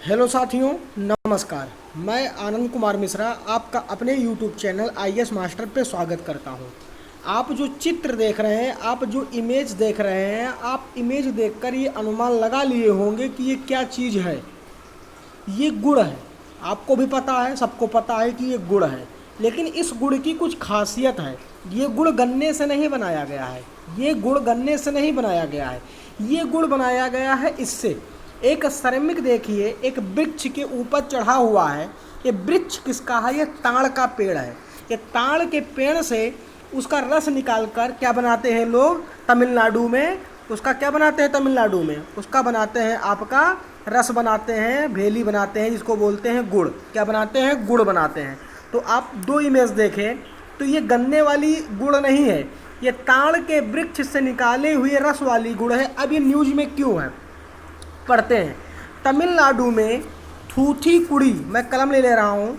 Hello साथियों, नमस्कार। मैं आनंद कुमार मिश्रा आपका अपने यूट्यूब चैनल आईएएस मास्टर पे स्वागत करता हूं। आप जो चित्र देख रहे हैं, आप जो इमेज देख रहे हैं, आप इमेज देखकर ये अनुमान लगा लिए होंगे कि ये क्या चीज़ है। ये गुड़ है। आपको भी पता है, सबको पता है कि ये गुड़ है, लेकिन इस गुड़ की कुछ खासियत है। ये गुड़ गन्ने से नहीं बनाया गया है। ये गुड़ गन्ने से नहीं बनाया गया है। ये गुड़ बनाया गया है इससे। एक श्रमिक देखिए, एक वृक्ष के ऊपर चढ़ा हुआ है। ये वृक्ष किसका है? ये ताड़ का पेड़ है। ये ताड़ के पेड़ से उसका रस निकाल कर क्या बनाते हैं लोग तमिलनाडु में? उसका क्या बनाते हैं तमिलनाडु में? उसका बनाते हैं, आपका रस बनाते हैं, भेली बनाते हैं, जिसको बोलते हैं गुड़। क्या बनाते हैं? गुड़ बनाते हैं। तो आप दो इमेज देखें तो ये गन्ने वाली गुड़ नहीं है, ये ताड़ के वृक्ष से निकाले हुए रस वाली गुड़ है। अब ये न्यूज में क्यों है, पढ़ते हैं। तमिलनाडु में थूथीकुड़ी, मैं कलम ले रहा हूँ,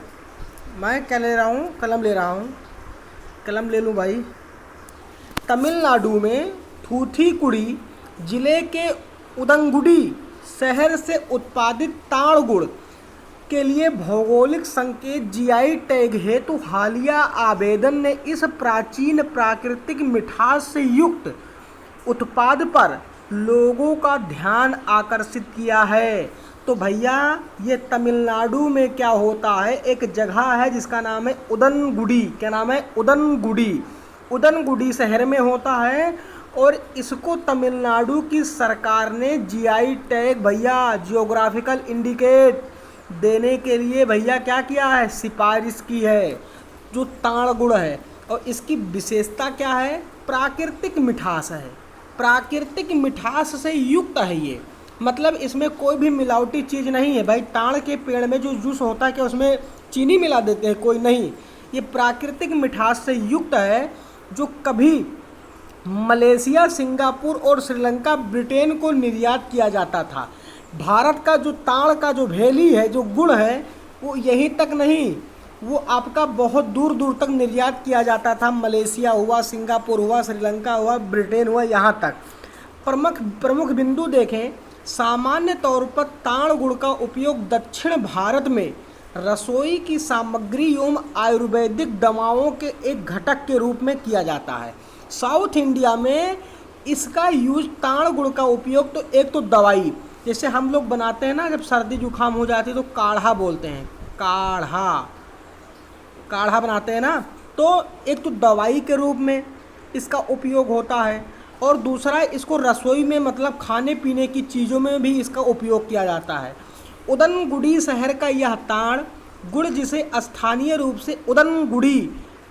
मैं क्या ले रहा हूँ? कलम ले रहा हूँ, कलम ले लूँ भाई। तमिलनाडु में थूथीकुड़ी जिले के उदंगुडी शहर से उत्पादित ताड़ गुड़ के लिए भौगोलिक संकेत जीआई टैग हेतु हालिया आवेदन ने इस प्राचीन प्राकृतिक मिठास से युक्त उत्पाद पर लोगों का ध्यान आकर्षित किया है। तो भैया, ये तमिलनाडु में क्या होता है, एक जगह है जिसका नाम है उदनगुडी। क्या नाम है? उदनगुडी। उदनगुडी शहर में होता है और इसको तमिलनाडु की सरकार ने जीआई टैग, भैया जियोग्राफिकल इंडिकेट देने के लिए भैया क्या किया है? सिफारिश की है, जो ताड़ गुड़ है। और इसकी विशेषता क्या है? प्राकृतिक मिठास है। प्राकृतिक मिठास से युक्त है ये, मतलब इसमें कोई भी मिलावटी चीज़ नहीं है। भाई, ताड़ के पेड़ में जो जूस होता है, क्या उसमें चीनी मिला देते हैं? कोई नहीं। ये प्राकृतिक मिठास से युक्त है, जो कभी मलेशिया, सिंगापुर और श्रीलंका, ब्रिटेन को निर्यात किया जाता था। भारत का जो ताड़ का जो भेली है, जो गुड़ है, वो यहीं तक नहीं, वो आपका बहुत दूर दूर तक निर्यात किया जाता था। मलेशिया हुआ, सिंगापुर हुआ, श्रीलंका हुआ, ब्रिटेन हुआ, यहाँ तक। प्रमुख बिंदु देखें। सामान्य तौर पर ताड़ गुड़ का उपयोग दक्षिण भारत में रसोई की सामग्री एवं आयुर्वेदिक दवाओं के एक घटक के रूप में किया जाता है। साउथ इंडिया में इसका यूज, ताड़ गुड़ का उपयोग, तो एक तो दवाई, जैसे हम लोग बनाते हैं ना, जब सर्दी जुकाम हो जाती है तो काढ़ा बोलते हैं, काढ़ा बनाते हैं ना, तो एक तो दवाई के रूप में इसका उपयोग होता है, और दूसरा इसको रसोई में, मतलब खाने पीने की चीज़ों में भी इसका उपयोग किया जाता है। उदनगुडी शहर का यह ताड़ गुड़, जिसे स्थानीय रूप से उदनगुडी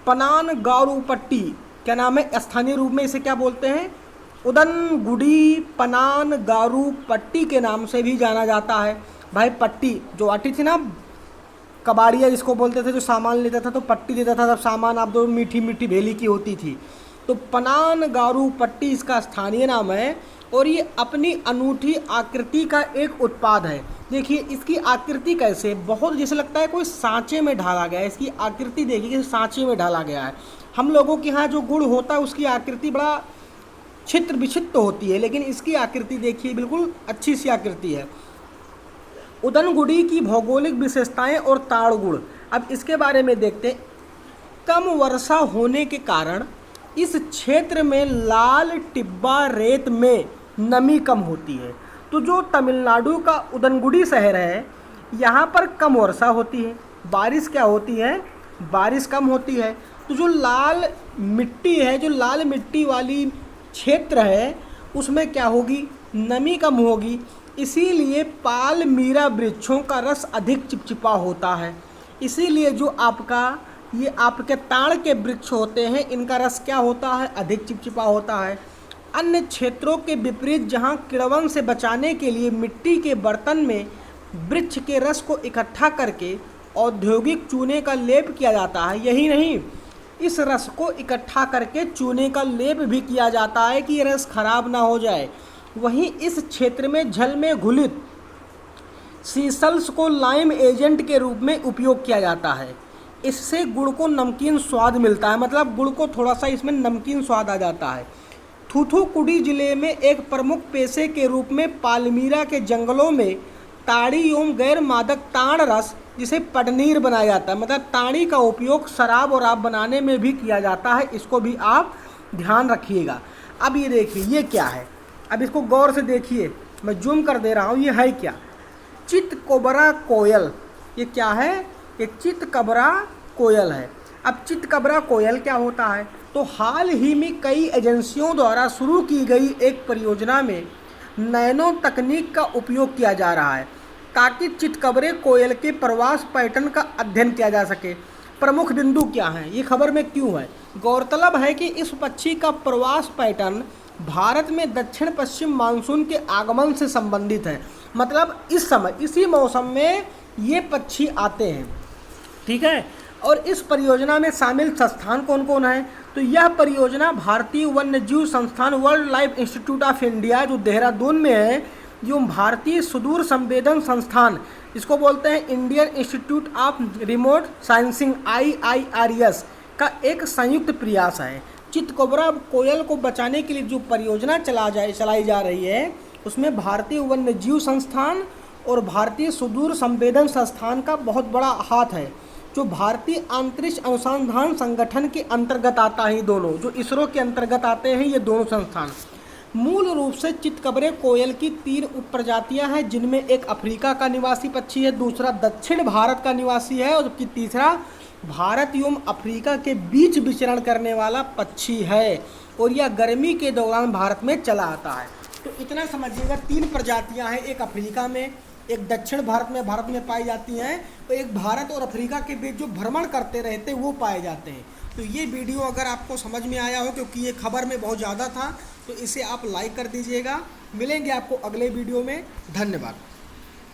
पनान गारूपट्टी, क्या नाम है स्थानीय रूप में, इसे क्या बोलते हैं? उदनगुडी पनान गारूपट्टी के नाम से भी जाना जाता है। भाई, पट्टी जो आती थी ना, कबाड़िया जिसको बोलते थे, जो सामान लेता था तो पट्टी देता था, तब सामान आप दो मीठी मीठी भेली की होती थी। तो पनान गारू पट्टी इसका स्थानीय नाम है, और ये अपनी अनूठी आकृति का एक उत्पाद है। देखिए इसकी आकृति कैसे, बहुत जैसे लगता है कोई सांचे में ढाला गया है। इसकी आकृति देखिए कि सांचे में ढाला गया है। हम लोगों के यहाँ जो गुड़ होता है उसकी आकृति बड़ा छित्र विचित्र होती है, लेकिन इसकी आकृति देखिए बिल्कुल अच्छी सी आकृति है। उदनगुडी की भौगोलिक विशेषताएं और ताड़ गुड़, अब इसके बारे में देखते हैं। कम वर्षा होने के कारण इस क्षेत्र में लाल टिब्बा रेत में नमी कम होती है। तो जो तमिलनाडु का उदनगुडी शहर है, यहाँ पर कम वर्षा होती है, बारिश क्या होती है? बारिश कम होती है। तो जो लाल मिट्टी है, जो लाल मिट्टी वाली क्षेत्र है, उसमें क्या होगी? नमी कम होगी। इसीलिए पालमीरा वृक्षों का रस अधिक चिपचिपा होता है। इसीलिए जो आपका ये आपके ताड़ के वृक्ष होते हैं, इनका रस क्या होता है? अधिक चिपचिपा होता है। अन्य क्षेत्रों के विपरीत, जहाँ किड़वन से बचाने के लिए मिट्टी के बर्तन में वृक्ष के रस को इकट्ठा करके औद्योगिक चूने का लेप किया जाता है। यही नहीं, इस रस को इकट्ठा करके चूने का लेप भी किया जाता है कि ये रस खराब ना हो जाए। वहीं इस क्षेत्र में जल में घुलित सीसल्स को लाइम एजेंट के रूप में उपयोग किया जाता है। इससे गुड़ को नमकीन स्वाद मिलता है, मतलब गुड़ को थोड़ा सा इसमें नमकीन स्वाद आ जाता है। थूथुकुडी जिले में एक प्रमुख पेशे के रूप में पालमीरा के जंगलों में ताड़ी एवं गैर मादक ताड़ रस, जिसे पडनीर बनाया जाता है, मतलब ताड़ी का उपयोग शराब और आप बनाने में भी किया जाता है, इसको भी आप ध्यान रखिएगा। अब ये देखिए ये क्या है, अब इसको गौर से देखिए, मैं जूम कर दे रहा हूँ, ये है क्या, चितकबरा कोयल। ये क्या है, ये चितकबरा कोयल है। अब चितकबरा कोयल क्या होता है, तो हाल ही में कई एजेंसियों द्वारा शुरू की गई एक परियोजना में नैनो तकनीक का उपयोग किया जा रहा है ताकि चितकबरे कोयल के प्रवास पैटर्न का अध्ययन किया जा सके। प्रमुख बिंदु क्या हैं, ये खबर में क्यों है, गौरतलब है कि इस पक्षी का प्रवास पैटर्न भारत में दक्षिण पश्चिम मानसून के आगमन से संबंधित है, मतलब इस समय इसी मौसम में ये पक्षी आते हैं, ठीक है। और इस परियोजना में शामिल संस्थान कौन कौन है, तो यह परियोजना भारतीय वन्यजीव संस्थान wild life institute of India जो देहरादून में है, जो भारतीय सुदूर संवेदन संस्थान, इसको बोलते हैं Indian institute of remote sensing IIRS का एक संयुक्त प्रयास है। चितकबरा कोयल को बचाने के लिए जो परियोजना चलाई जा रही है, उसमें भारतीय वन्यजीव संस्थान और भारतीय सुदूर संवेदन संस्थान का बहुत बड़ा हाथ है, जो भारतीय अंतरिक्ष अनुसंधान संगठन के अंतर्गत आता है। दोनों जो इसरो के अंतर्गत आते हैं ये दोनों संस्थान। मूल रूप से चितकबरे कोयल की 3 उप प्रजातियां हैं, जिनमें एक अफ्रीका का निवासी पक्षी है, दूसरा दक्षिण भारत का निवासी है और जबकि तीसरा भारत एवं अफ्रीका के बीच विचरण करने वाला पक्षी है, और यह गर्मी के दौरान भारत में चला आता है। तो इतना समझिएगा, 3 प्रजातियां हैं, एक अफ्रीका में, एक दक्षिण भारत में पाई जाती हैं, तो एक भारत और अफ्रीका के बीच जो भ्रमण करते रहते हैं वो पाए जाते हैं। तो ये वीडियो अगर आपको समझ में आया हो, क्योंकि ये खबर में बहुत ज़्यादा था, तो इसे आप लाइक कर दीजिएगा। मिलेंगे आपको अगले वीडियो में, धन्यवाद।